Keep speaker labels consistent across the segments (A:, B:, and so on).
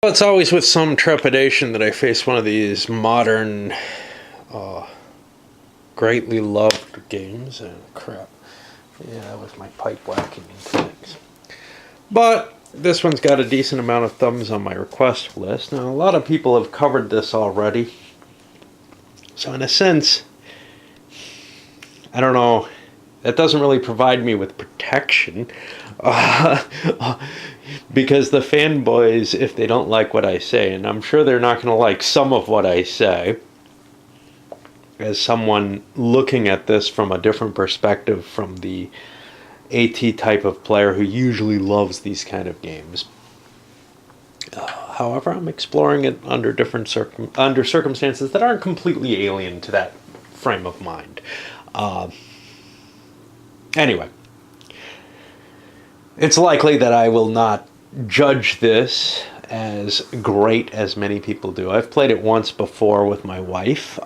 A: it's always with some trepidation that I face one of these modern, greatly loved games. And crap. Yeah, that was my pipe whacking into things. But this one's got a decent amount of thumbs on my request list. Now, a lot of people have covered this already. So in a sense, I don't know, that doesn't really provide me with protection. Because the fanboys, if they don't like what I say, and I'm sure they're not going to like some of what I say, as someone looking at this from a different perspective from the AT type of player who usually loves these kind of games. However, I'm exploring it under different under circumstances that aren't completely alien to that frame of mind. Anyway, it's likely that I will not judge this as great as many people do. I've played it once before with my wife.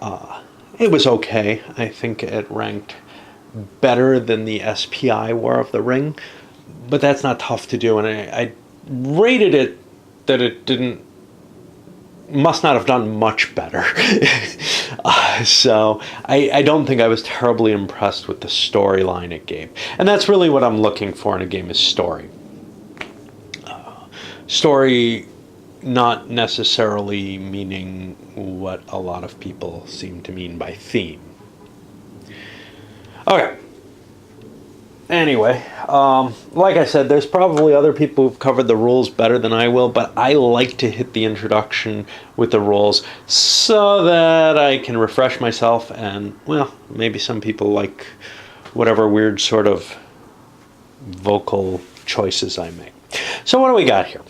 A: It was okay. I think it ranked better than the SPI War of the Ring, but that's not tough to do, and I rated it that it must not have done much better. So I don't think I was terribly impressed with the storyline it gave, and that's really what I'm looking for in a game, is story. Story not necessarily meaning what a lot of people seem to mean by theme. Okay. Anyway, like I said, there's probably other people who've covered the rules better than I will, but I like to hit the introduction with the rules so that I can refresh myself, and, well, maybe some people like whatever weird sort of vocal choices I make. So what do we got here?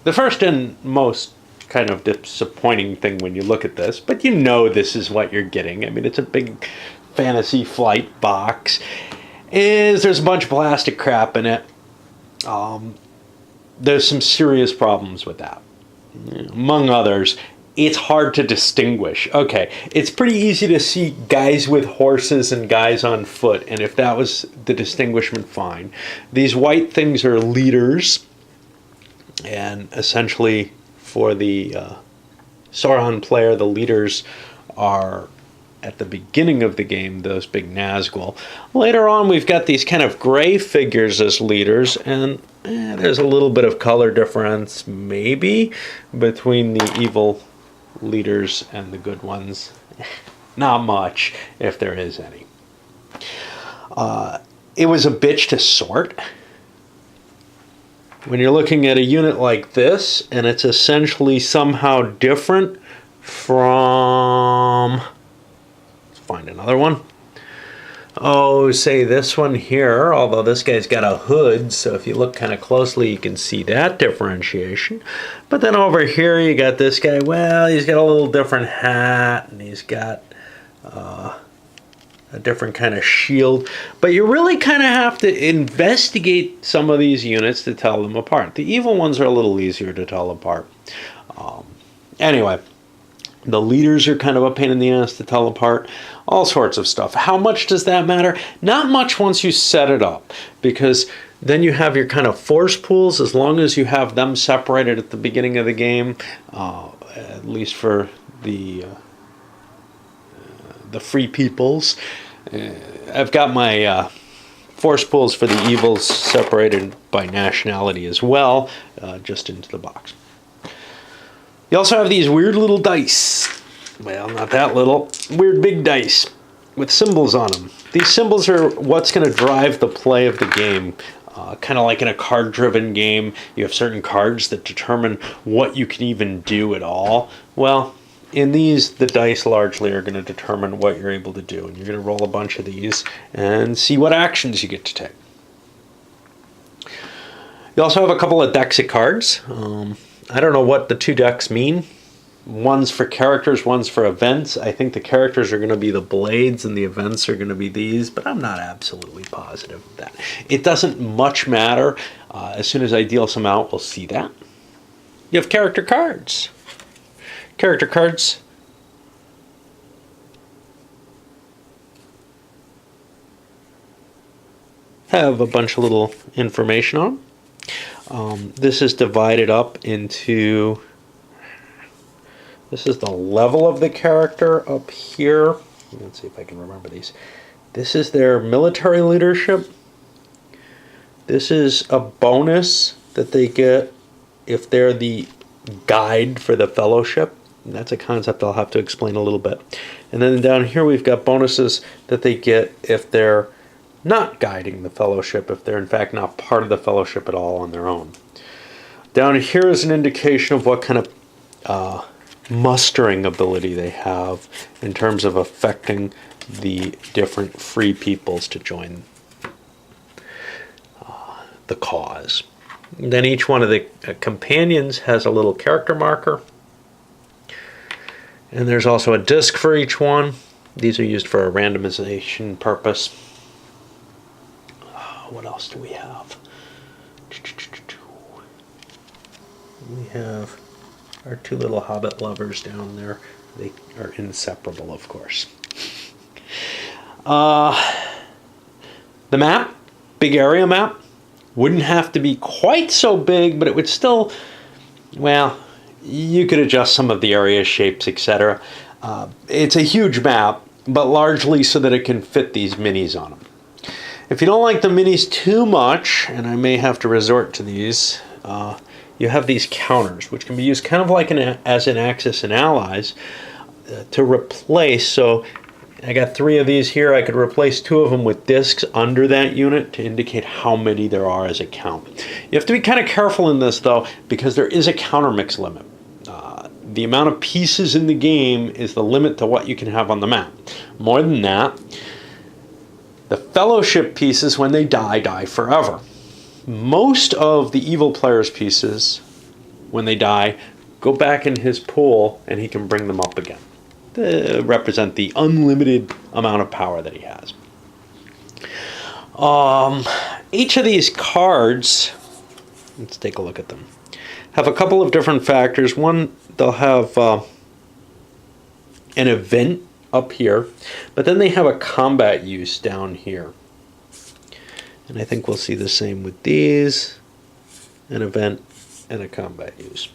A: The first and most kind of disappointing thing when you look at this, but you know this is what you're getting. I mean, it's a big Fantasy Flight box. There's a bunch of plastic crap in it. There's some serious problems with that. Among others, it's hard to distinguish. Okay, it's pretty easy to see guys with horses and guys on foot, and if that was the distinguishment, fine. These white things are leaders, and essentially for the Sauron player, the leaders are at the beginning of the game, those big Nazgul. Later on, we've got these kind of gray figures as leaders, and there's a little bit of color difference, maybe, between the evil leaders and the good ones. Not much, if there is any. It was a bitch to sort. When you're looking at a unit like this, and it's essentially somehow different from... Find another one. Oh, say this one here, although this guy's got a hood, so if you look kind of closely, you can see that differentiation. But then over here, you got this guy. Well, he's got a little different hat, and he's got a different kind of shield. But you really kind of have to investigate some of these units to tell them apart. The evil ones are a little easier to tell apart. Anyway. The leaders are kind of a pain in the ass to tell apart. All sorts of stuff. How much does that matter? Not much once you set it up, because then you have your kind of force pools. As long as you have them separated at the beginning of the game, at least for the free peoples. I've got my force pools for the evils separated by nationality as well, just into the box. You also have these weird little dice. Well, not that little. Weird big dice with symbols on them. These symbols are what's going to drive the play of the game. Kind of like in a card-driven game, you have certain cards that determine what you can even do at all. Well, in these, the dice largely are going to determine what you're able to do. And you're going to roll a bunch of these and see what actions you get to take. You also have a couple of decks of cards. I don't know what the two decks mean. One's for characters, one's for events. I think the characters are going to be the blades and the events are going to be these, but I'm not absolutely positive of that. It doesn't much matter. As soon as I deal some out, we'll see that. You have character cards. Character cards have a bunch of little information on them. This is divided up into... This is the level of the character up here. Let's see if I can remember these. This is their military leadership. This is a bonus that they get if they're the guide for the fellowship. And that's a concept I'll have to explain a little bit. And then down here we've got bonuses that they get if they're not guiding the fellowship, if they're in fact not part of the fellowship at all on their own. Down here is an indication of what kind of mustering ability they have in terms of affecting the different free peoples to join the cause. And then each one of the companions has a little character marker, and there's also a disc for each one. These are used for a randomization purpose. What else do we have? We have our two little hobbit lovers down there. They are inseparable, of course. The map, big area map, wouldn't have to be quite so big, but it would still, well, you could adjust some of the area shapes, etc. It's a huge map, but largely so that it can fit these minis on them. If you don't like the minis too much, and I may have to resort to these, you have these counters, which can be used kind of like as an Axis and Allies to replace. So I got 3 of these here. I could replace 2 of them with discs under that unit to indicate how many there are as a count. You have to be kind of careful in this, though, because there is a counter mix limit. The amount of pieces in the game is the limit to what you can have on the map. More than that, the fellowship pieces, when they die forever. Most of the evil player's pieces, when they die, go back in his pool and he can bring them up again to represent the unlimited amount of power that he has. Each of these cards, let's take a look at them, have a couple of different factors. One, they'll have an event up here, but then they have a combat use down here. And I think we'll see the same with these, an event and a combat use.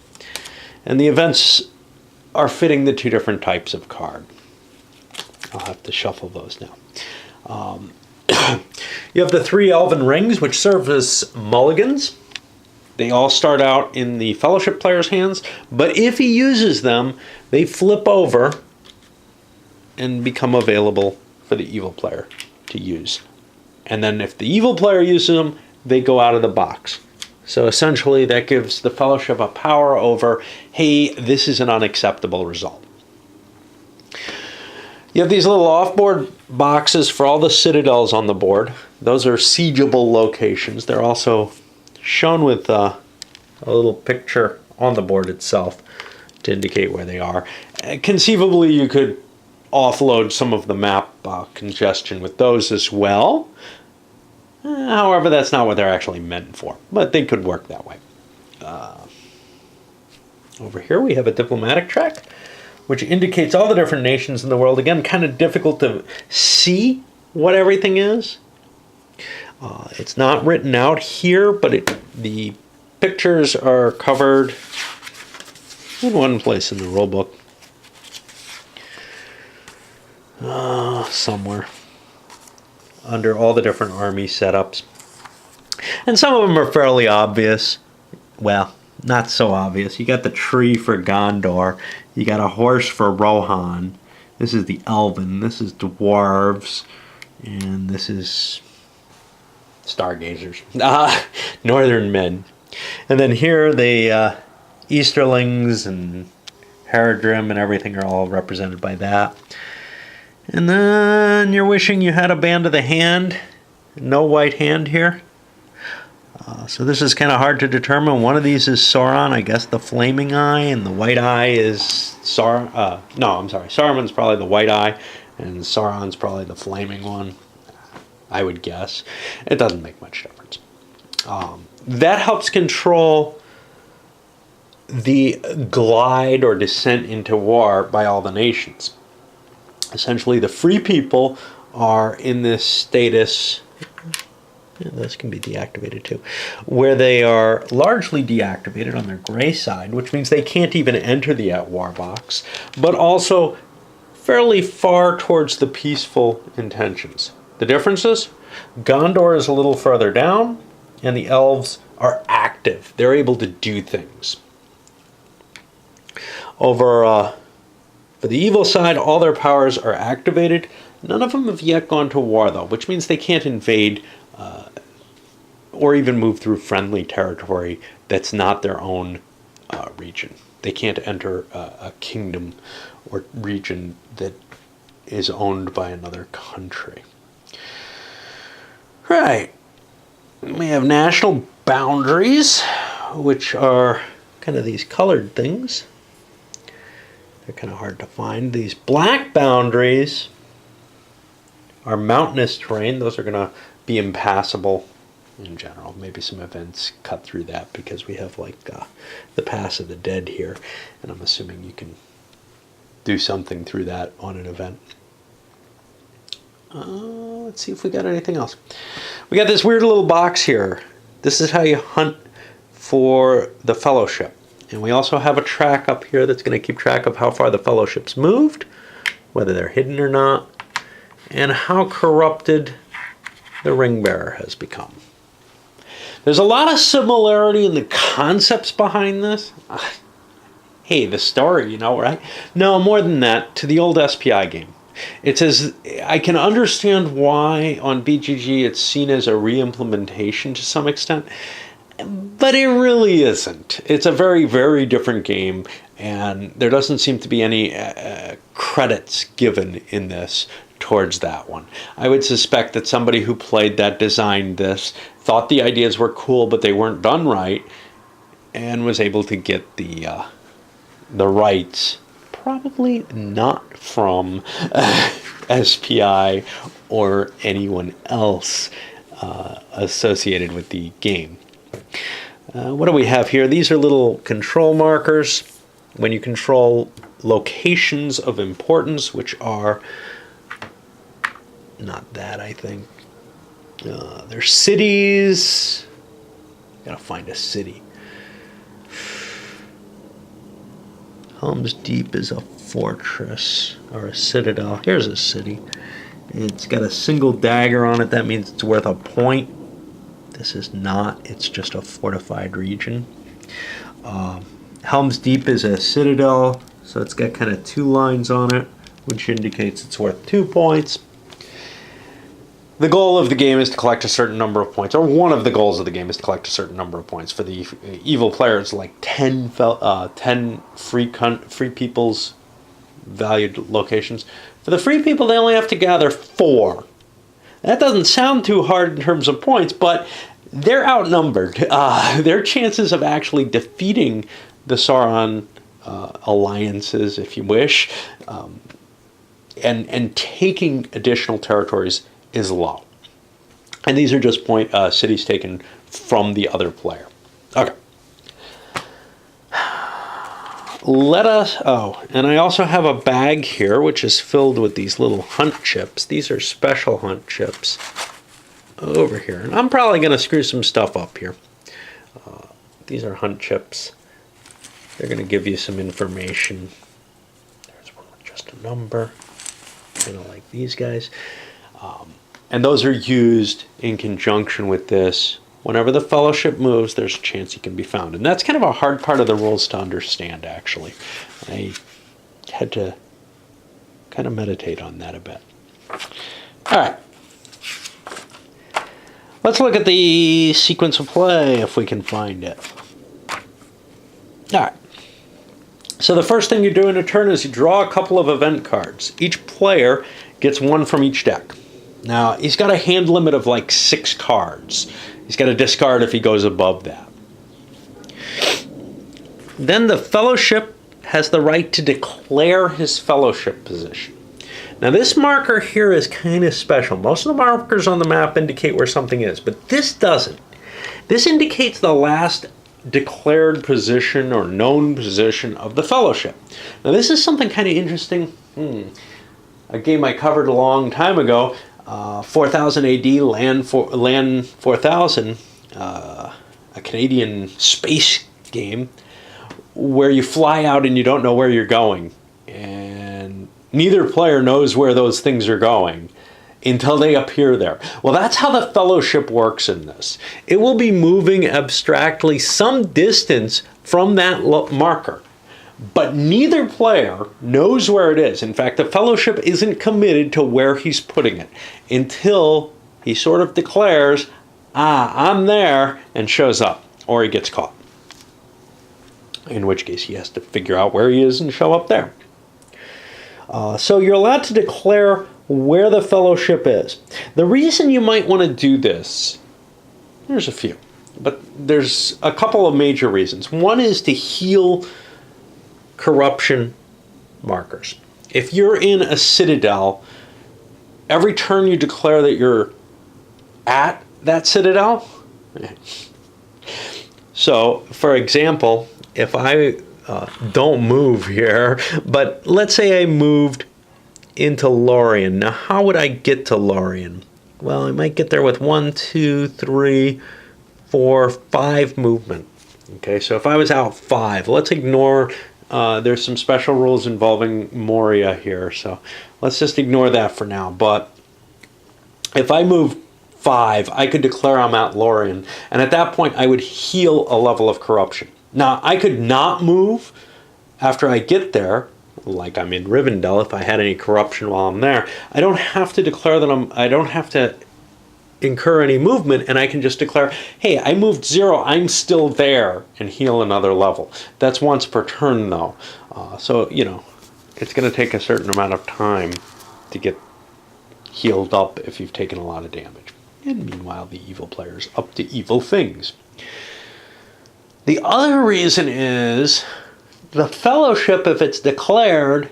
A: And the events are fitting the 2 different types of card. I'll have to shuffle those now. You have the 3 Elven Rings, which serve as mulligans. They all start out in the Fellowship player's hands, but if he uses them, they flip over and become available for the evil player to use. And then if the evil player uses them, they go out of the box. So essentially that gives the Fellowship a power over, hey, this is an unacceptable result. You have these little off-board boxes for all the citadels on the board. Those are siegeable locations. They're also shown with a little picture on the board itself to indicate where they are. Conceivably, you could offload some of the map congestion with those as well. However, that's not what they're actually meant for, but they could work that way. Over here we have a diplomatic track, which indicates all the different nations in the world. Again, kind of difficult to see what everything is. It's not written out here, but the pictures are covered in one place in the rulebook. Somewhere. Under all the different army setups. And some of them are fairly obvious. Well, not so obvious. You got the tree for Gondor. You got a horse for Rohan. This is the Elven. This is dwarves. And this is stargazers. Northern men. And then here the Easterlings and Haradrim and everything are all represented by that. And then you're wishing you had a Band of the Hand. No white hand here. So this is kind of hard to determine. One of these is Sauron, I guess the Flaming Eye, and the White Eye is Saruman's probably the White Eye, and Sauron's probably the Flaming one, I would guess. It doesn't make much difference. That helps control the glide or descent into war by all the nations. Essentially, the free people are in this status Yeah, those can be deactivated too. Where they are largely deactivated on their gray side, which means they can't even enter the at-war box, but also fairly far towards the peaceful intentions. The differences? Gondor is a little further down, and the elves are active. They're able to do things. Over for the evil side, all their powers are activated. None of them have yet gone to war, though, which means they can't invade or even move through friendly territory that's not their own region. They can't enter a kingdom or region that is owned by another country. Right. We have national boundaries, which are kind of these colored things. They're kind of hard to find. These black boundaries are mountainous terrain. Those are going to be impassable in general. Maybe some events cut through that because we have like the Pass of the Dead here, and I'm assuming you can do something through that on an event. Let's see if we got anything else. We got this weird little box here. This is how you hunt for the Fellowship. And we also have a track up here that's going to keep track of how far the Fellowship's moved, whether they're hidden or not, and how corrupted the ring bearer has become. There's a lot of similarity in the concepts behind this. Hey, the story, you know, right? No, more than that, to the old SPI game. It says, I can understand why on BGG it's seen as a re-implementation to some extent, but it really isn't. It's a very, very different game, and there doesn't seem to be any credits given in this towards that one. I would suspect that somebody who played that, designed this, thought the ideas were cool, but they weren't done right, and was able to get the rights, probably not from SPI or anyone else associated with the game. What do we have here? These are little control markers. When you control locations of importance, which are not that, I think. They're cities. Gotta find a city. Helm's Deep is a fortress or a citadel. Here's a city. It's got a single dagger on it. That means it's worth a point. This is not. It's just a fortified region. Helm's Deep is a citadel, so it's got kind of two lines on it, which indicates it's worth 2 points. The goal of the game is to collect a certain number of points, or one of the goals of the game is to collect a certain number of points. For the evil player, it's like 10 free people's valued locations. For the free people, they only have to gather 4. That doesn't sound too hard in terms of points, but they're outnumbered. Their chances of actually defeating the Sauron alliances, if you wish, and taking additional territories is low. And these are just cities taken from the other player. Okay. And I also have a bag here which is filled with these little hunt chips. These are special hunt chips over here. And I'm probably going to screw some stuff up here. These are hunt chips. They're going to give you some information. There's one with just a number. Kind of like these guys. And those are used in conjunction with this. Whenever the Fellowship moves, there's a chance he can be found. And that's kind of a hard part of the rules to understand, actually. I had to kind of meditate on that a bit. All right. Let's look at the sequence of play, if we can find it. All right. So the first thing you do in a turn is you draw a couple of event cards. Each player gets one from each deck. Now, he's got a hand limit of like 6 cards. He's got to discard if he goes above that. Then the Fellowship has the right to declare his Fellowship position. Now, this marker here is kind of special. Most of the markers on the map indicate where something is, but this doesn't. This indicates the last declared position or known position of the Fellowship. Now, this is something kind of interesting. A game I covered a long time ago. 4000 AD, Land 4000, a Canadian space game where you fly out and you don't know where you're going. And neither player knows where those things are going until they appear there. Well, that's how the Fellowship works in this. It will be moving abstractly some distance from that marker, but neither player knows where it is. In fact, the Fellowship isn't committed to where he's putting it until he sort of declares, I'm there, and shows up, or he gets caught. In which case he has to figure out where he is and show up there. So you're allowed to declare where the Fellowship is. The reason you might want to do this, there's a few, but there's a couple of major reasons. One is to heal corruption markers. If you're in a citadel, every turn you declare that you're at that citadel. So, for example, if I don't move here, but let's say I moved into Lorien. Now, how would I get to Lorien? Well, I might get there with 1, 2, 3, 4, 5 movement. Okay, so if I was out 5, let's ignore, there's some special rules involving Moria here, so let's just ignore that for now. But if I move 5, I could declare I'm at Lorien, and at that point I would heal a level of corruption. Now, I could not move after I get there, like I'm in Rivendell, if I had any corruption while I'm there. I don't have to declare that I don't have to incur any movement, and I can just declare, hey, I moved 0, I'm still there, and heal another level. That's once per turn, though. So, you know, it's going to take a certain amount of time to get healed up if you've taken a lot of damage. And meanwhile, the evil player's up to evil things. The other reason is the Fellowship, if it's declared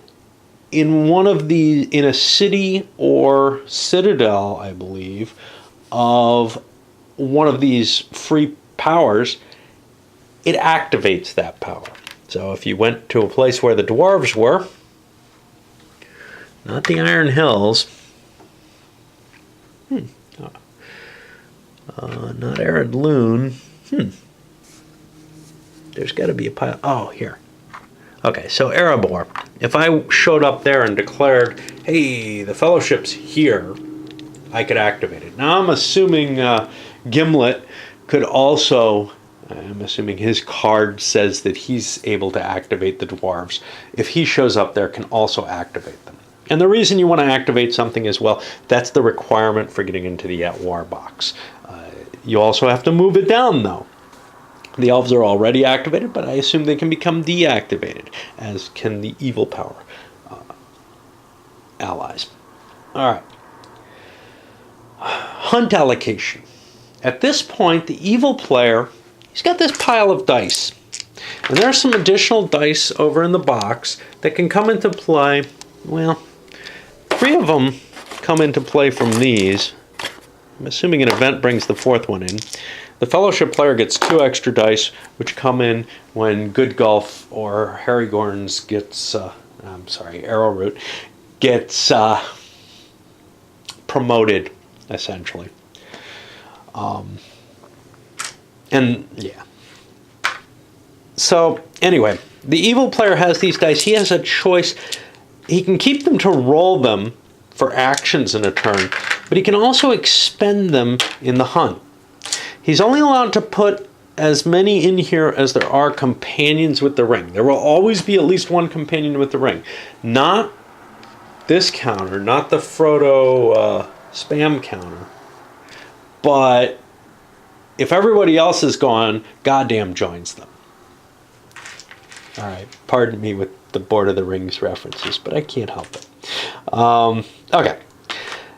A: in in a city or citadel, I believe, of one of these free powers, it activates that power. So if you went to a place where the dwarves were, not the Iron Hills, not Arid Loon, there's got to be a pile. Oh, here. Okay, so Erebor. If I showed up there and declared, hey, the Fellowship's here, I could activate it. Now, I'm assuming Gimlet could also, I'm assuming his card says that he's able to activate the dwarves. If he shows up there, can also activate them. And the reason you want to activate something as well, that's the requirement for getting into the At War box. You also have to move it down, though. The elves are already activated, but I assume they can become deactivated, as can the evil power allies. All right. Hunt allocation. At this point, the evil player, he's got this pile of dice. And there's some additional dice over in the box that can come into play. Well, 3 of them come into play from these. I'm assuming an event brings the 4th one in. The Fellowship player gets 2 extra dice, which come in when Good Gulf or Harrygorns gets, Arrowroot gets promoted, essentially. And, yeah. So, anyway, the evil player has these dice. He has a choice. He can keep them to roll them for actions in a turn, but he can also expend them in the hunt. He's only allowed to put as many in here as there are companions with the ring. There will always be at least 1 companion with the ring. Not this counter, not the Frodo spam counter. But if everybody else is gone, goddamn joins them. All right, pardon me with the Lord of the Rings references, but I can't help it. Okay.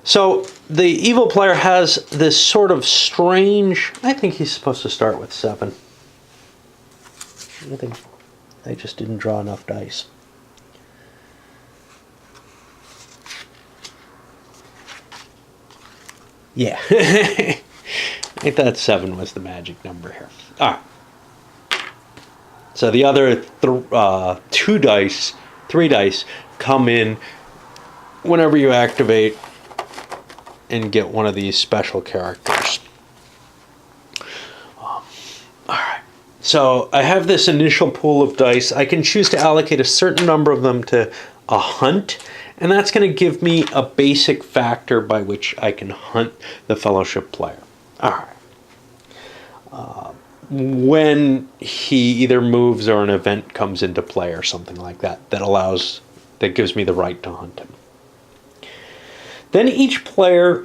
A: So the evil player has this sort of strange, I think he's supposed to start with 7. I think I just didn't draw enough dice. Yeah. I thought 7 was the magic number here. All right. So the other 3 dice come in whenever you activate and get one of these special characters. All right. So I have this initial pool of dice. I can choose to allocate a certain number of them to a hunt, and that's going to give me a basic factor by which I can hunt the Fellowship player. All right. When he either moves or an event comes into play or something like that, that gives me the right to hunt him. Then each player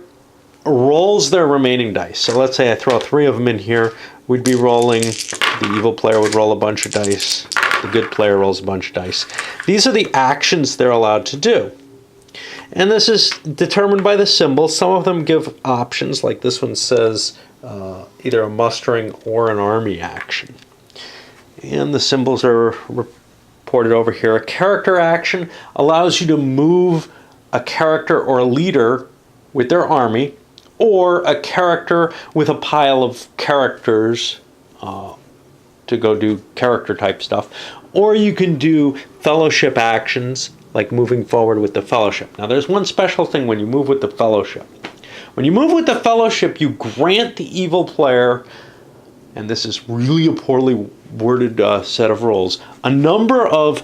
A: rolls their remaining dice. So let's say I throw 3 of them in here. We'd be rolling, the evil player would roll a bunch of dice. The good player rolls a bunch of dice. These are the actions they're allowed to do. And this is determined by the symbols. Some of them give options, like this one says either a mustering or an army action. And the symbols are reported over here. A character action allows you to move a character or a leader with their army, or a character with a pile of characters to go do character type stuff. Or you can do fellowship actions, like moving forward with the Fellowship. Now there's one special thing when you move with the Fellowship. When you move with the Fellowship, you grant the evil player, and this is really a poorly worded set of rules, a number of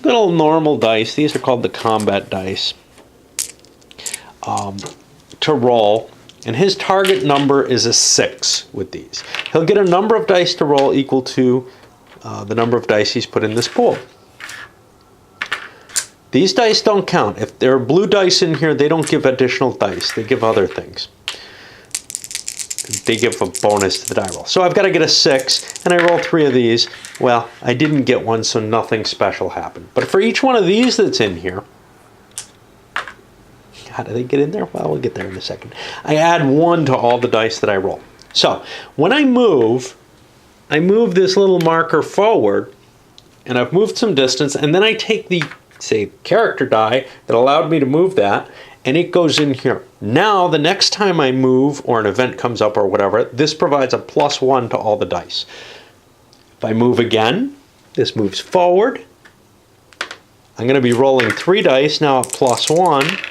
A: little normal dice, these are called the combat dice, to roll, and his target number is a 6 with these. He'll get a number of dice to roll equal to the number of dice he's put in this pool. These dice don't count. If there are blue dice in here, they don't give additional dice. They give other things. They give a bonus to the die roll. So I've got to get a 6, and I roll 3 of these. Well, I didn't get one, so nothing special happened. But for each one of these that's in here, how do they get in there? Well, we'll get there in a second. I add 1 to all the dice that I roll. So when I move this little marker forward, and I've moved some distance, and then I take the, say, character die that allowed me to move that, and it goes in here. Now, the next time I move, or an event comes up or whatever, this provides a +1 to all the dice. If I move again, this moves forward. I'm going to be rolling 3 dice, now a +1.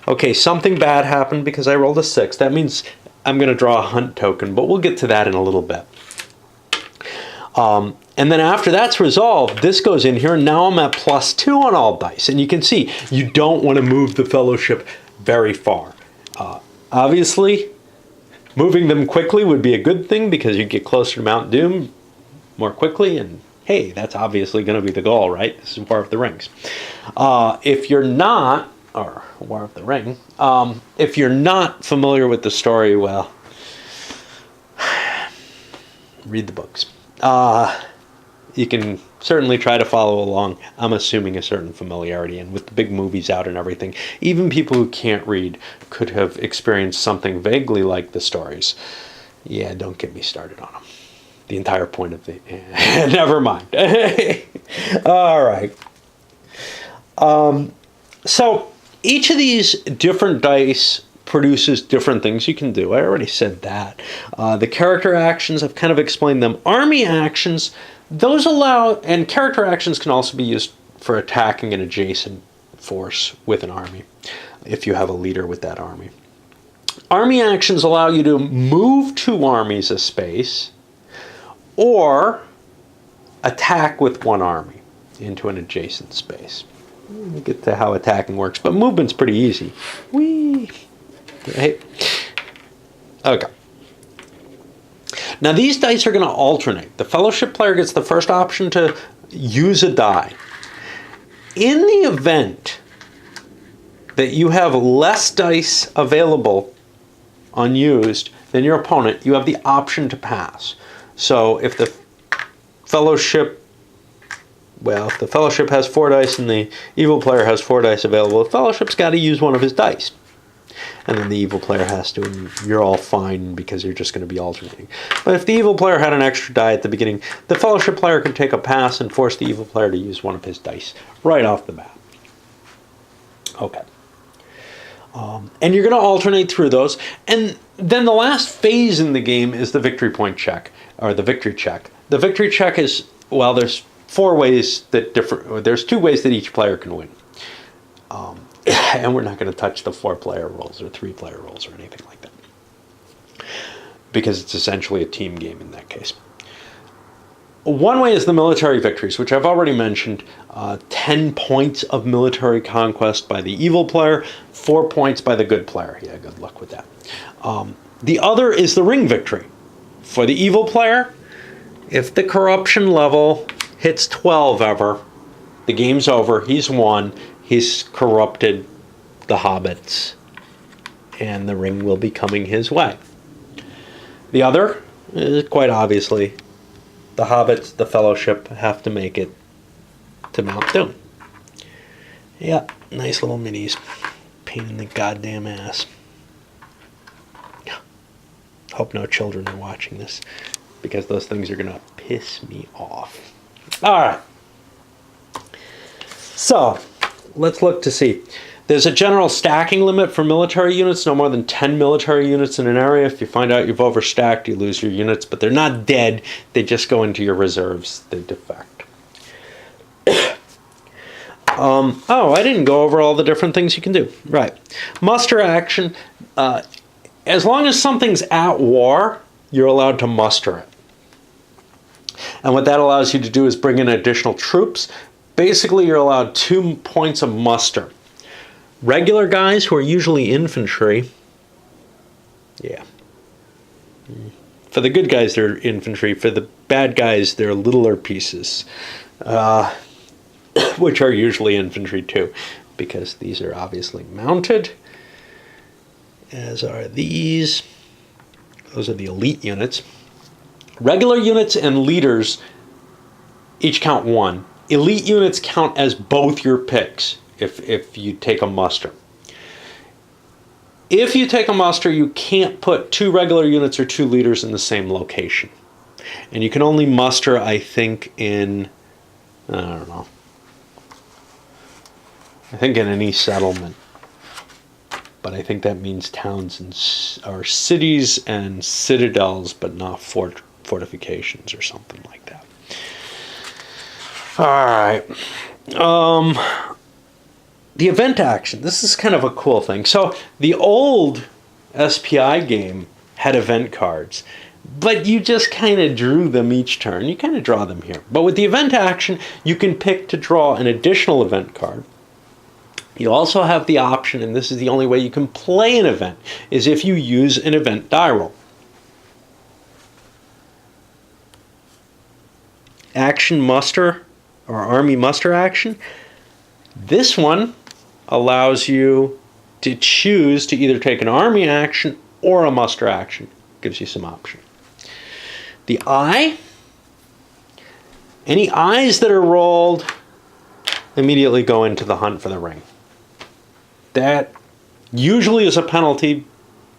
A: Okay, something bad happened because I rolled a 6. That means I'm going to draw a hunt token, but we'll get to that in a little bit. And then after that's resolved, this goes in here, and now I'm at +2 on all dice. And you can see, you don't want to move the Fellowship very far. Obviously, moving them quickly would be a good thing because you get closer to Mount Doom more quickly, and hey, that's obviously going to be the goal, right? This is War of the Rings. If you're not, or War of the Ring, if you're not familiar with the story, well, read the books. You can certainly try to follow along. I'm assuming a certain familiarity, and with the big movies out and everything, even people who can't read could have experienced something vaguely like the stories. Yeah, don't get me started on them. The entire point of the... Never mind. All right. So each of these different dice produces different things you can do. I already said that. The character actions, I've kind of explained them. Army actions, those allow, and character actions can also be used for attacking an adjacent force with an army, if you have a leader with that army. Army actions allow you to move 2 armies a space, or attack with 1 army into an adjacent space. We'll get to how attacking works, but movement's pretty easy. Whee! Hey. Okay. Now these dice are going to alternate. The Fellowship player gets the first option to use a die. In the event that you have less dice available unused than your opponent, you have the option to pass. So if the Fellowship, well, if the Fellowship has 4 dice and the evil player has 4 dice available, the Fellowship's got to use one of his dice. And then the evil player has to, and you're all fine because you're just going to be alternating. But if the evil player had an extra die at the beginning, the Fellowship player can take a pass and force the evil player to use one of his dice right off the bat. Okay. And you're going to alternate through those. And then the last phase in the game is the victory point check, or the victory check. The victory check is, well, there's 4 ways that differ. There's 2 ways that each player can win. And we're not going to touch the 4-player roles or 3-player roles or anything like that, because it's essentially a team game in that case. One way is the military victories, which I've already mentioned. 10 points of military conquest by the evil player, 4 points by the good player. Yeah, good luck with that. The other is the ring victory. For the evil player, if the corruption level hits 12 ever, the game's over. He's won. He's corrupted the hobbits, and the ring will be coming his way. The other is quite obviously the hobbits, the fellowship, have to make it to Mount Doom. Yeah, nice little minis. Pain in the goddamn ass. Hope no children are watching this, because those things are going to piss me off. Alright. So, let's look to see. There's a general stacking limit for military units, no more than 10 military units in an area. If you find out you've overstacked, you lose your units, but they're not dead. They just go into your reserves. They defect. Oh, I didn't go over all the different things you can do. Right. Muster action. As long as something's at war, you're allowed to muster it. And what that allows you to do is bring in additional troops. Basically, you're allowed 2 points of muster. Regular guys who are usually infantry, yeah. For the good guys, they're infantry. For the bad guys, they're littler pieces, which are usually infantry too, because these are obviously mounted, as are these. Those are the elite units. Regular units and leaders each count 1. Elite units count as both your picks if you take a muster. If you take a muster, you can't put 2 regular units or 2 leaders in the same location. And you can only muster, I think, in, I don't know, I think in any settlement. But I think that means towns and or cities and citadels, but not fortifications or something like that. All right. The event action. This is kind of a cool thing. So the old SPI game had event cards, but you just kind of drew them each turn. You kind of draw them here. But with the event action, you can pick to draw an additional event card. You also have the option, and this is the only way you can play an event, is if you use an event die roll. Action muster, or army muster action. This one allows you to choose to either take an army action or a muster action. Gives you some option. The eye. Any eyes that are rolled immediately go into the hunt for the ring. That usually is a penalty,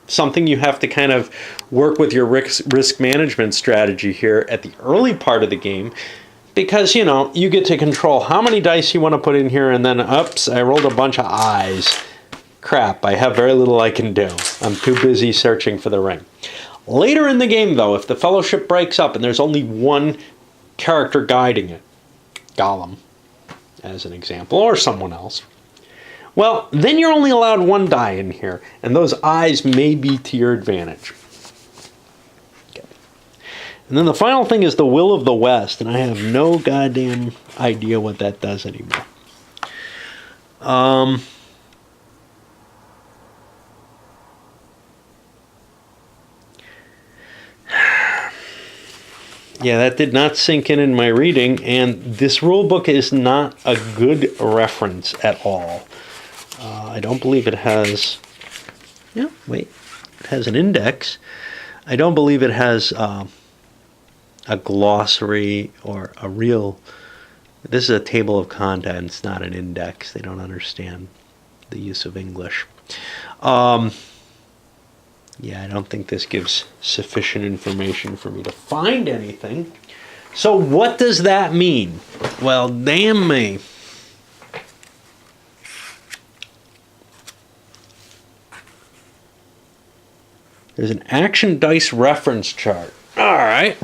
A: something you have to kind of work with your risk management strategy here at the early part of the game, because, you know, you get to control how many dice you want to put in here, and then, oops, I rolled a bunch of eyes. Crap, I have very little I can do. I'm too busy searching for the ring. Later in the game, though, if the fellowship breaks up and there's only one character guiding it, Gollum, as an example, or someone else, well, then you're only allowed 1 die in here, and those eyes may be to your advantage. Okay. And then the final thing is the Will of the West, and I have no goddamn idea what that does anymore. Yeah, that did not sink in my reading, and this rule book is not a good reference at all. I don't believe it has... Yeah, wait. It has an index. I don't believe it has a glossary or a real... This is a table of contents, not an index. They don't understand the use of English. Yeah, I don't think this gives sufficient information for me to find anything. So what does that mean? Well, damn me. There's an action dice reference chart. All right.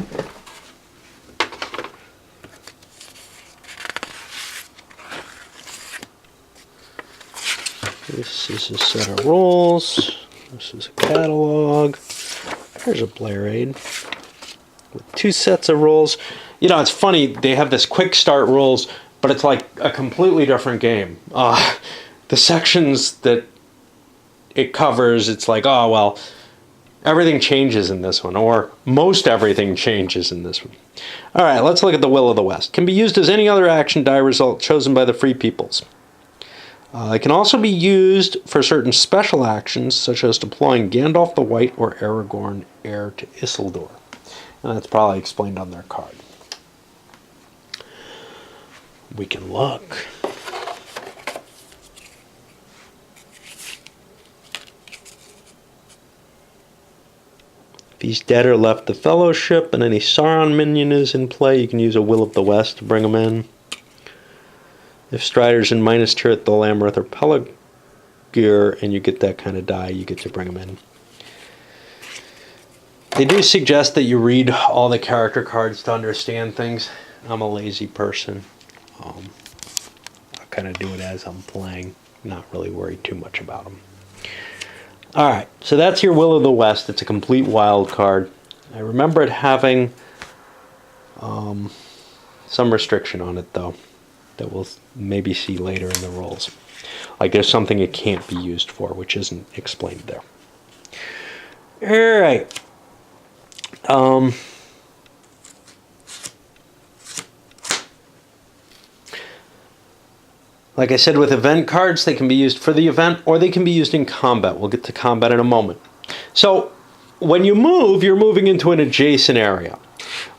A: This is a set of rules. This is a catalog. There's a Blair Aid with 2 sets of rules. You know, it's funny, they have this quick start rules, but it's like a completely different game. The sections that it covers, it's like, oh, well, everything changes in this one, or most everything changes in this one. All right, let's look at the Will of the West. Can be used as any other action die result chosen by the Free Peoples. It can also be used for certain special actions, such as deploying Gandalf the White or Aragorn, heir to Isildur. And that's probably explained on their card. We can look. If these dead or left the Fellowship and any Sauron minion is in play, you can use a Will of the West to bring them in. If Strider's in Minas Tirith, Dol Amroth, or Pelargir, and you get that kind of die, you get to bring them in. They do suggest that you read all the character cards to understand things. I'm a lazy person. I'll kind of do it as I'm playing, not really worry too much about them. Alright, so that's your Will of the West. It's a complete wild card. I remember it having some restriction on it, though, that we'll maybe see later in the rules. Like there's something it can't be used for, which isn't explained there. Alright. Like I said, with event cards, they can be used for the event, or they can be used in combat. We'll get to combat in a moment. So, when you move, you're moving into an adjacent area.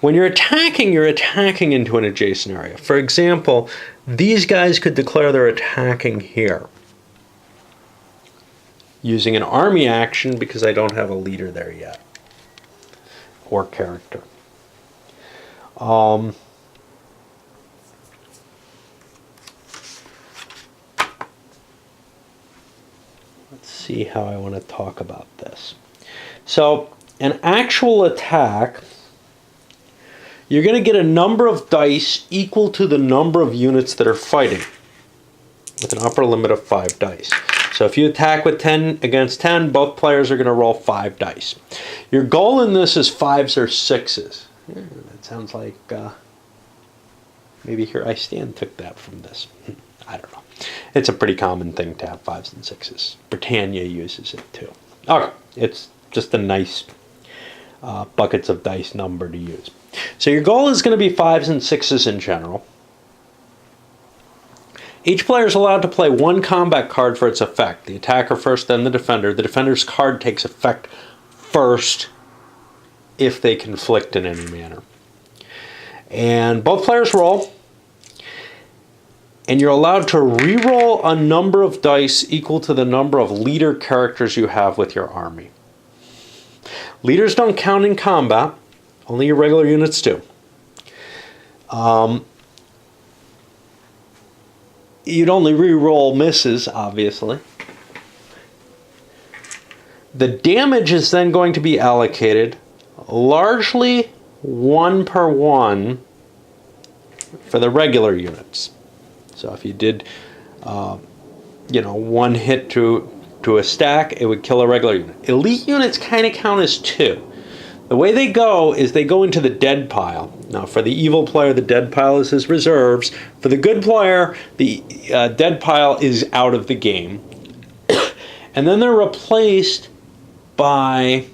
A: When you're attacking into an adjacent area. For example, these guys could declare they're attacking here, using an army action because I don't have a leader there yet, or character. Let's see how I want to talk about this. So, an actual attack, you're going to get a number of dice equal to the number of units that are fighting, with an upper limit of 5 dice. So if you attack with 10 against 10, both players are going to roll 5 dice. Your goal in this is 5s or 6s. That sounds like maybe Here I Stand took that from this. I don't know. It's a pretty common thing to have 5s and 6s. Britannia uses it too. Okay, it's just a nice buckets of dice number to use. So your goal is going to be 5s and 6s in general. Each player is allowed to play 1 combat card for its effect. The attacker first, then the defender. The defender's card takes effect first if they conflict in any manner. And both players roll. And you're allowed to re-roll a number of dice equal to the number of leader characters you have with your army. Leaders don't count in combat. Only your regular units do. You'd only re-roll misses, obviously. The damage is then going to be allocated largely 1 per 1 for the regular units. So if you did, 1 hit to a stack, it would kill a regular unit. Elite units kind of count as 2. The way they go is they go into the dead pile. Now, for the evil player, the dead pile is his reserves. For the good player, the dead pile is out of the game. And then they're replaced by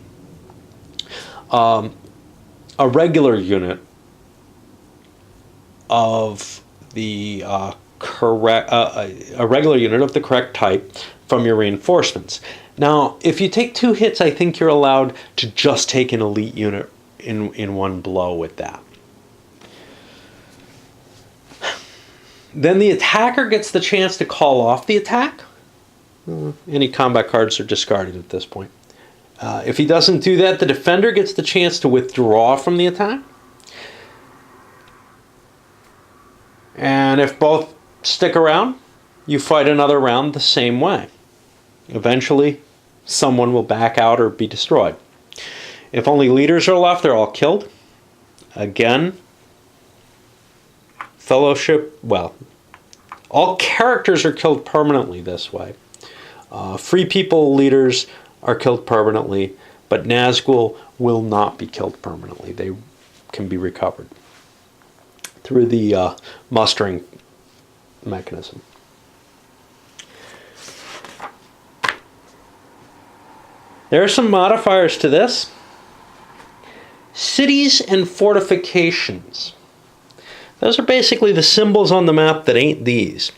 A: a regular unit of the correct type from your reinforcements. Now, if you take 2 hits, I think you're allowed to just take an elite unit in one blow with that. Then the attacker gets the chance to call off the attack. Any combat cards are discarded at this point. If he doesn't do that, the defender gets the chance to withdraw from the attack. And if both stick around, you fight another round the same way. Eventually, someone will back out or be destroyed. If only leaders are left, they're all killed. Again, Fellowship, well, all characters are killed permanently this way. Free people leaders are killed permanently, but Nazgul will not be killed permanently. They can be recovered through the mustering mechanism. There are some modifiers to this. Cities and fortifications. Those are basically the symbols on the map that ain't these.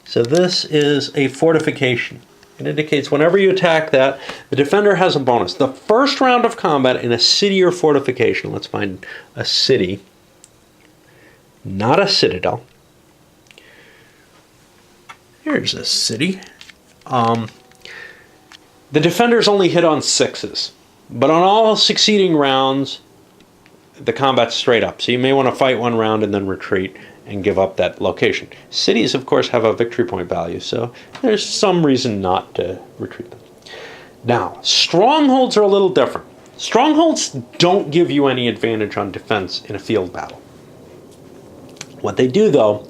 A: So this is a fortification. It indicates whenever you attack that, the defender has a bonus. The first round of combat in a city or fortification, let's find a city, not a citadel. Here's a city. The defenders only hit on 6s, but on all succeeding rounds, the combat's straight up. So you may want to fight one round and then retreat and give up that location. Cities, of course, have a victory point value, so there's some reason not to retreat them. Now, strongholds are a little different. Strongholds don't give you any advantage on defense in a field battle. What they do, though,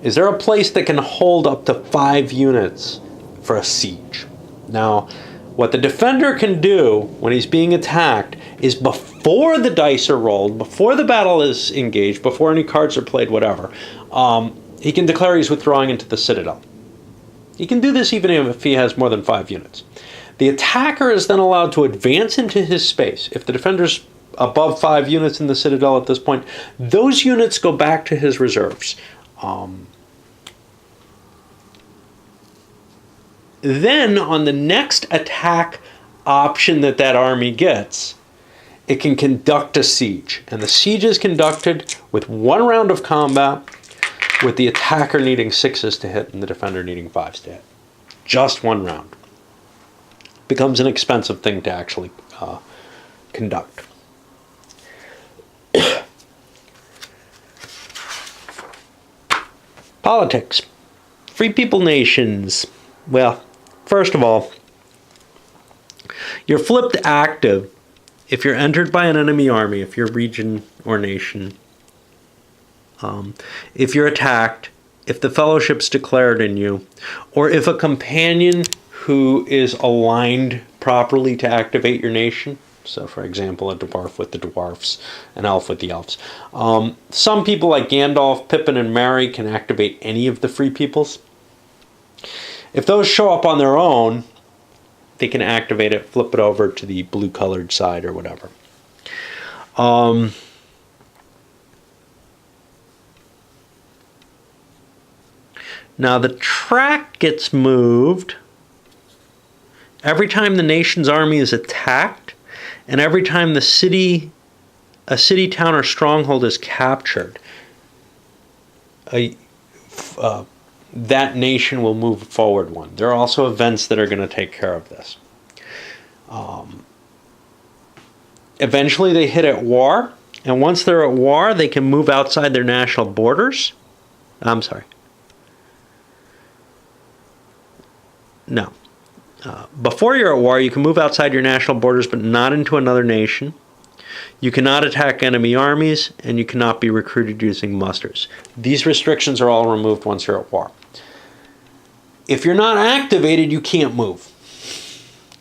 A: is they're a place that can hold up to 5 units for a siege. Now, what the defender can do when he's being attacked is before the dice are rolled, before the battle is engaged, before any cards are played, whatever, he can declare he's withdrawing into the Citadel. He can do this even if he has more than 5 units. The attacker is then allowed to advance into his space. If the defender's above 5 units in the Citadel at this point, those units go back to his reserves. Then, on the next attack option that army gets, it can conduct a siege. And the siege is conducted with 1 round of combat, with the attacker needing 6s to hit and the defender needing 5s to hit. Just 1 round. Becomes an expensive thing to actually conduct. Politics. Free people nations. Well, first of all, you're flipped active if you're entered by an enemy army, if you're region or nation, if you're attacked, if the fellowship's declared in you, or if a companion who is aligned properly to activate your nation. So, for example, a dwarf with the dwarfs, an elf with the elves. Some people like Gandalf, Pippin, and Merry can activate any of the free peoples. If those show up on their own, they can activate it, flip it over to the blue-colored side or whatever. Now the track gets moved every time the nation's army is attacked, and every time a city, town, or stronghold is captured. That nation will move forward 1. There are also events that are going to take care of this. Eventually they hit at war, and once they're at war, they can move outside their national borders. I'm sorry. No. Before you're at war, you can move outside your national borders, but not into another nation. You cannot attack enemy armies, and you cannot be recruited using musters. These restrictions are all removed once you're at war. If you're not activated, you can't move,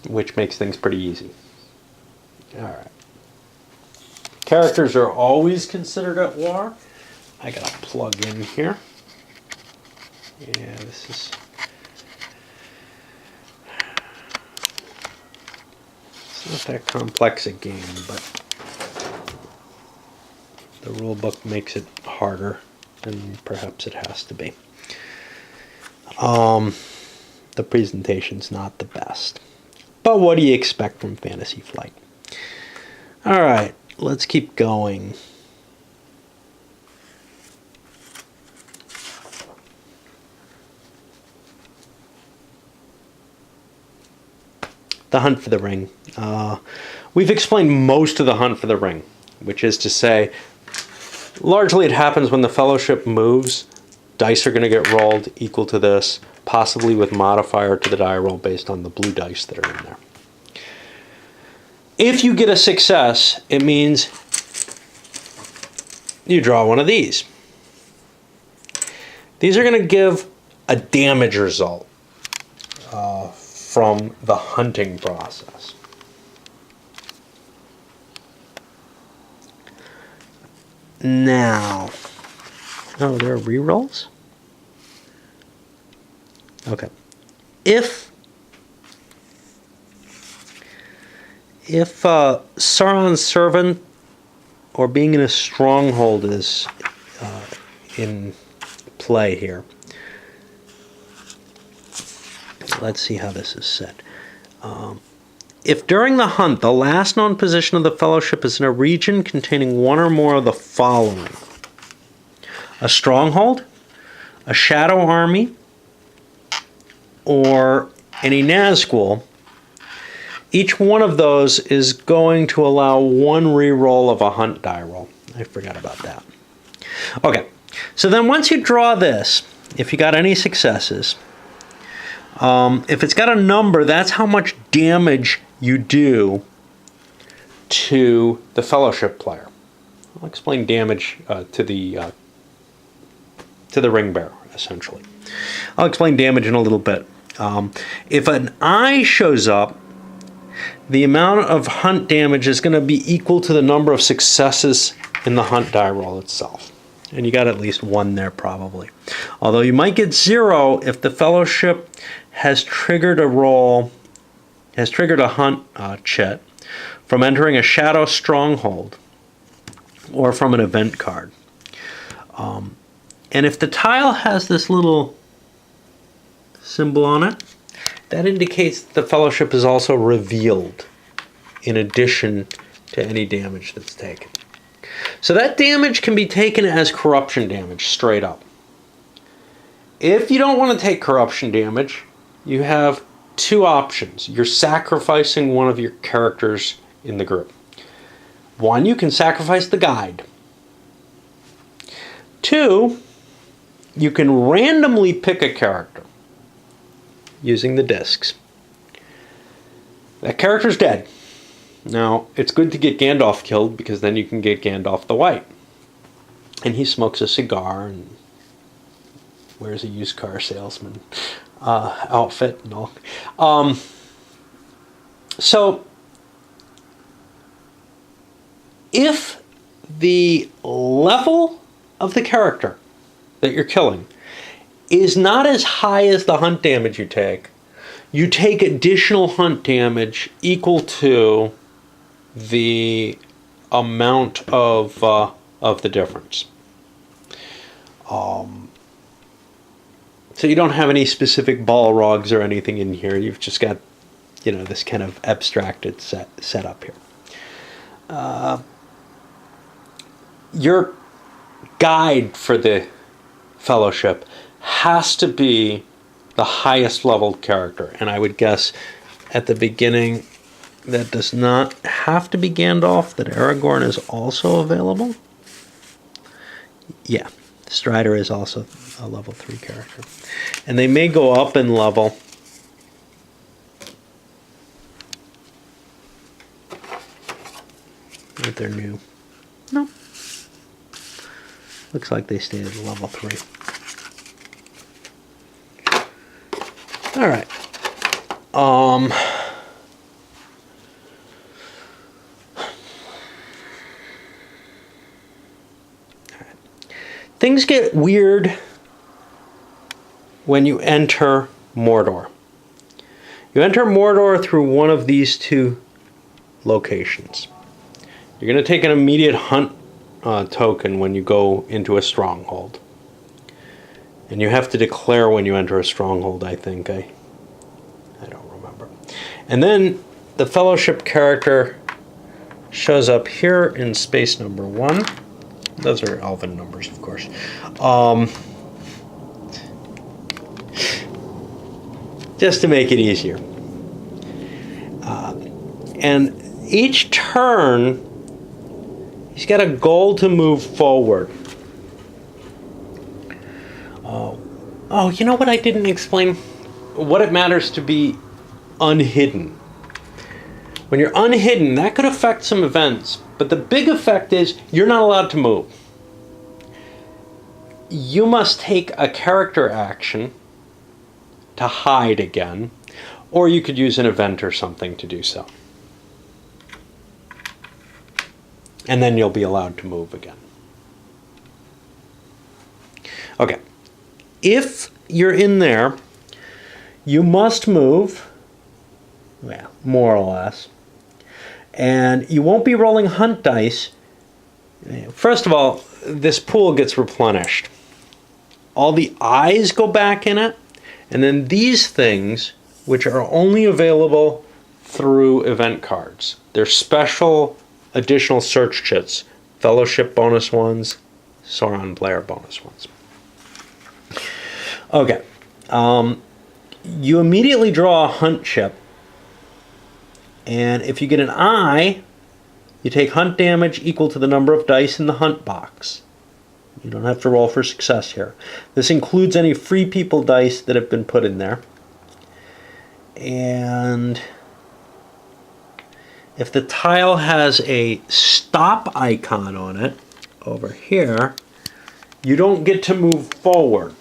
A: which makes things pretty easy. All right. Characters are always considered at war. I got to plug in here. Yeah, this is... It's not that complex a game, but the rule book makes it harder than perhaps it has to be. The presentation's not the best. But what do you expect from Fantasy Flight? Alright, let's keep going. The Hunt for the Ring. We've explained most of the Hunt for the Ring, which is to say, largely it happens when the Fellowship moves. Dice are going to get rolled equal to this, possibly with modifier to the die roll based on the blue dice that are in there. If you get a success, it means you draw one of these. These are going to give a damage result. from the hunting process. Now, oh, there are rerolls? Okay. If Sauron's servant or being in a stronghold is in play here, let's see how this is set. If during the hunt the last known position of the Fellowship is in a region containing one or more of the following: a stronghold, a shadow army, or any Nazgul, each one of those is going to allow one reroll of a hunt die roll. I forgot about that. Okay, so then once you draw this, if you got any successes, if it's got a number, that's how much damage you do to the Fellowship player. I'll explain damage to the ring bearer, essentially. I'll explain damage in a little bit. If an eye shows up, the amount of hunt damage is going to be equal to the number of successes in the hunt die roll itself. And you got at least one there probably. Although you might get 0 if the Fellowship has triggered a hunt check from entering a shadow stronghold or from an event card. And if the tile has this little symbol on it, that indicates that the Fellowship is also revealed in addition to any damage that's taken. So that damage can be taken as corruption damage straight up. If you don't want to take corruption damage, you have 2 options. You're sacrificing one of your characters in the group. 1, you can sacrifice the guide. 2, you can randomly pick a character using the discs. That character's dead. Now, it's good to get Gandalf killed because then you can get Gandalf the White. And he smokes a cigar and wears a used car salesman outfit and all. So, if the level of the character that you're killing is not as high as the hunt damage you take additional hunt damage equal to the amount of the difference. So you don't have any specific Balrogs or anything in here. You've just got, this kind of abstracted setup here. Your guide for the Fellowship has to be the highest leveled character, and I would guess at the beginning that does not have to be Gandalf, that Aragorn is also available. Yeah, Strider is also a level 3 character. And they may go up in level. If they're new. No. Looks like they stayed at level 3. All right. Things get weird when you enter Mordor. You enter Mordor through one of these 2 locations. You're going to take an immediate hunt token when you go into a stronghold. And you have to declare when you enter a stronghold, I think. I don't remember. And then the Fellowship character shows up here in space number 1. Those are elven numbers, of course. Just to make it easier. And each turn, he's got a goal to move forward. Oh, you know what I didn't explain? What it matters to be unhidden. When you're unhidden, that could affect some events, but the big effect is you're not allowed to move. You must take a character action to hide again, or you could use an event or something to do so. And then you'll be allowed to move again. Okay. If you're in there, you must move, well, more or less. And you won't be rolling hunt dice. First of all, this pool gets replenished. All the eyes go back in it, and then these things, which are only available through event cards. They're special additional search chits, fellowship bonus ones, Sauron player bonus ones. Okay. You immediately draw a hunt chip, and if you get an eye, you take hunt damage equal to the number of dice in the hunt box. You don't have to roll for success here. This includes any free people dice that have been put in there. And if the tile has a stop icon on it, over here, you don't get to move forward.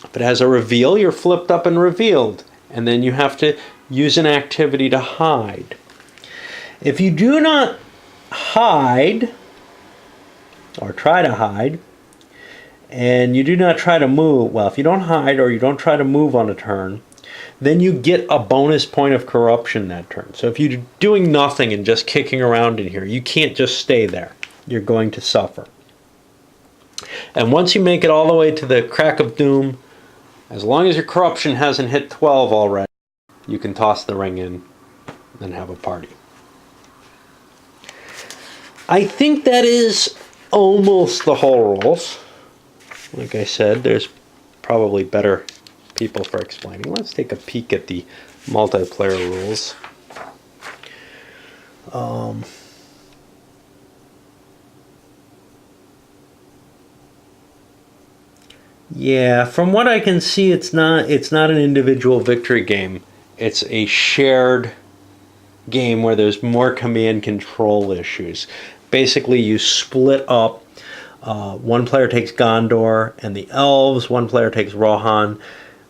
A: If it has a reveal, you're flipped up and revealed. And then you have to use an activity to hide. If you do not hide, or try to hide, and you do not try to move, well, if you don't hide or you don't try to move on a turn, then you get a bonus point of corruption that turn. So if you're doing nothing and just kicking around in here, you can't just stay there. You're going to suffer. And once you make it all the way to the crack of doom, as long as your corruption hasn't hit 12 already, you can toss the ring in and have a party. I think that is almost the whole rules. Like I said, there's probably better people for explaining. Let's take a peek at the multiplayer rules. Yeah, from what I can see, it's not an individual victory game. It's a shared game where there's more command control issues. Basically, you split up. One player takes Gondor and the elves. One player takes Rohan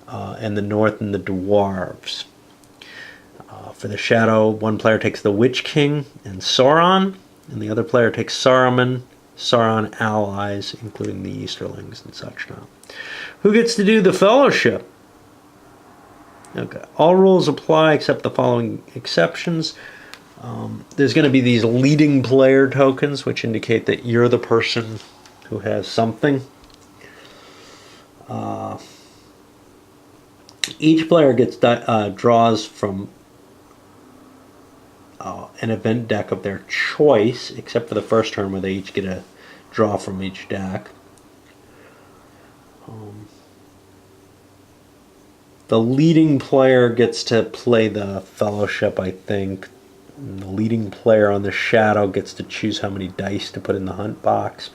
A: and the North and the dwarves. For the Shadow, one player takes the Witch King and Sauron, and the other player takes Saruman, Sauron allies, including the Easterlings and such now. Who gets to do the Fellowship? Okay. All rules apply except the following exceptions. There's going to be these leading player tokens, which indicate that you're the person who has something. Each player gets draws from an event deck of their choice, except for the first turn where they each get a draw from each deck. The leading player gets to play the Fellowship, I think. And the leading player on the Shadow gets to choose how many dice to put in the hunt box.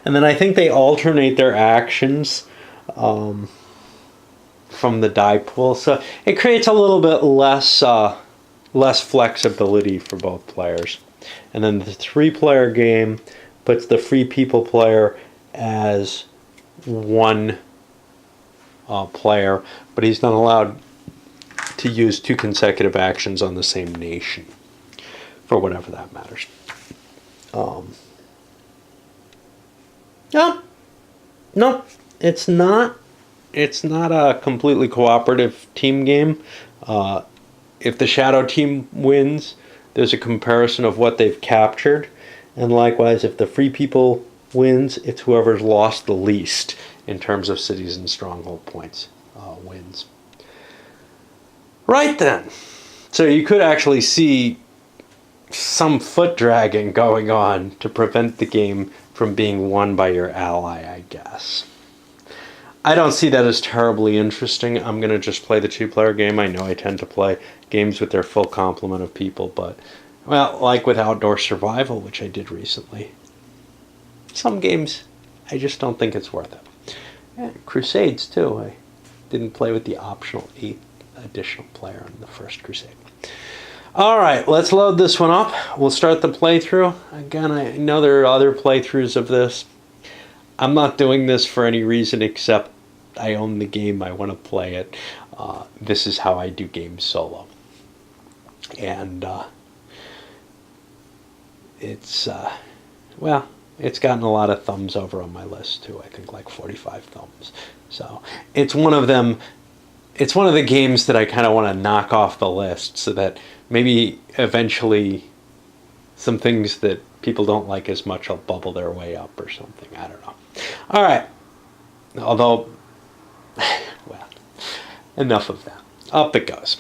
A: And then I think they alternate their actions from the die pool. So it creates a little bit less flexibility for both players. And then the 3-player game puts the free people player as one player, but he's not allowed to use 2 consecutive actions on the same nation, for whatever that matters. No, it's not. It's not a completely cooperative team game. If the Shadow team wins, there's a comparison of what they've captured, and likewise, if the Free People wins, it's whoever's lost the least in terms of cities and stronghold points wins. Right then, so you could actually see some foot dragging going on to prevent the game from being won by your ally, I guess. I don't see that as terribly interesting. I'm going to just play the 2-player game. I know I tend to play games with their full complement of people, but, well, like with Outdoor Survival, which I did recently, some games, I just don't think it's worth it. Yeah, Crusades, too. I didn't play with the optional 8th additional player on the first Crusade. All right, let's load this one up. We'll start the playthrough. Again, I know there are other playthroughs of this. I'm not doing this for any reason except I own the game. I want to play it. this is how I do games solo. And it's, well, it's gotten a lot of thumbs over on my list too. I think like 45 thumbs. So it's one of them. It's one of the games that I kind of want to knock off the list so that maybe eventually some things that people don't like as much will bubble their way up or something. I don't know. All right. Although, well, enough of that. Up it goes.